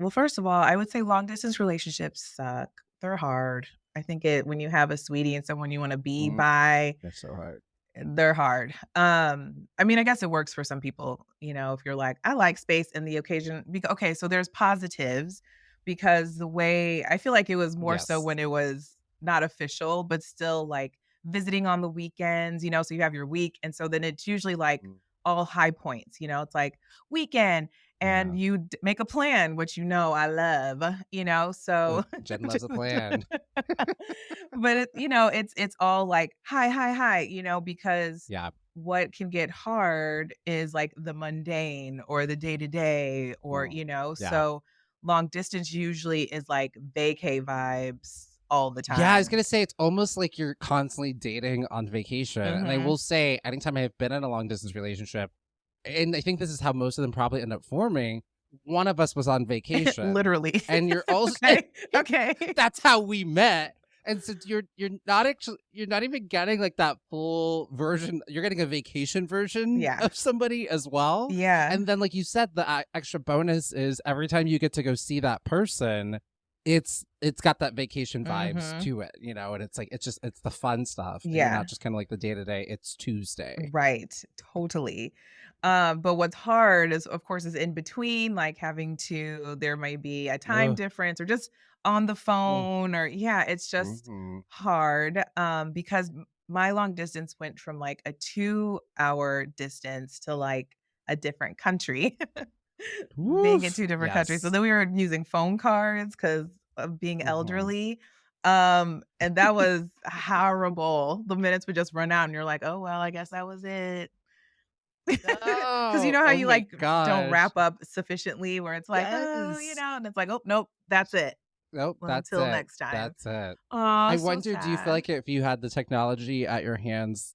Well, first of all, I would say long distance relationships suck. They're hard. I think it when you have a sweetie and someone you wanna be Mm, by, that's so hard. they're hard. I mean, I guess it works for some people, if you're like, "I like space and the occasion." Okay, so there's positives because the way I feel like it was more so Yes. when it was not official, but still, like, visiting on the weekends, so you have your week, and so then it's usually, like, Mm, all high points, it's like, weekend, yeah. and you make a plan, which I love, so Jen loves a plan. but it's all like, "Hi, hi, hi," because Yeah. what can get hard is, like, the mundane or the day-to-day or, Mm, yeah. so long distance usually is, like, vacay vibes all the Yeah, I was time. gonna say it's almost like you're constantly dating on vacation. And I Mhm. will say, anytime I have been in a long distance relationship, and I think this is how most of them probably end up forming, one of us was on vacation. Literally. And you're also Okay, okay. that's how we met. And since you're not even getting like that full version, you're getting a vacation version Yeah. of somebody as well. Yeah. And then like you said, the extra bonus is every time you get to go see that person, it's got that vacation vibes Mhm. to it, and it's like it's the fun stuff. And you're Yeah. not just kind of like the day to day, it's Tuesday. Right, totally. But what's hard is, of course, is in between, like having to there may be a time Ugh. difference or just on the Mm, phone or yeah, it's just mhm. hard because my long distance went from like a 2-hour distance to like a different country, being in Woof. two different countries. So Yes. then we were using phone cards because of being Mhm. elderly. And that was horrible. The minutes would just run out and you're like, "Oh, well, I guess that was it." Because you No. know how Oh you, my like, don't gosh. wrap up sufficiently where it's like, "Oh," Yes. and it's like, "Oh, nope, that's it. Nope, Well, that's until it. next time." That's it. Aw, I so wonder, do you feel sad. like if you had the technology at your hands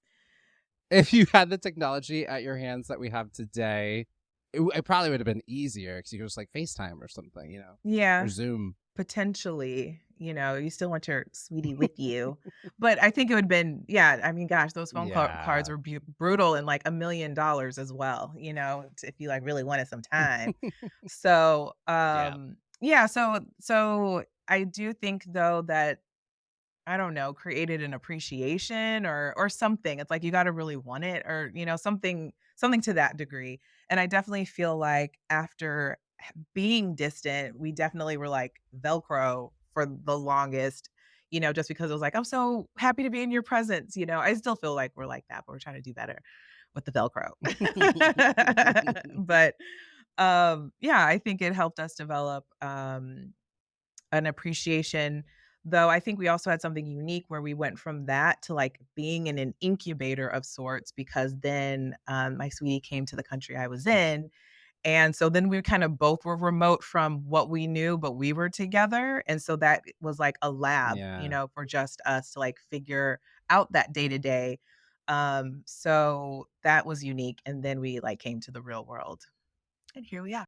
if you had the technology at your hands that we have today, it probably would have been easier because you could just, like, FaceTime or something, or Yeah, Zoom. potentially, you still want your sweetie with you, but I think it would've been yeah, I mean, gosh, those phone cards Yeah. were brutal and, like, $1,000,000 as well, if you, like, really wanted some time. So, Yeah. yeah, so I do think, though, that I don't know, created an appreciation or something. It's like you gotta really want it or, something to that degree. And I definitely feel like after being distant, we definitely were like Velcro for the longest, just because it was like, "I'm so happy to be in your presence," I still feel like we're like that, but we're trying to do better with the Velcro. But, yeah, I think it helped us develop, an appreciation, though I think we also had something unique where we went from that to, like, being in an incubator of sorts because then, my sweetie came to the country I was in, and so then we kind of both were remote from what we knew, but we were together, and so that was like a lab, Yeah. for just us to, like, figure out that day to day. So that was unique, and then we, like, came to the real world, and here we are.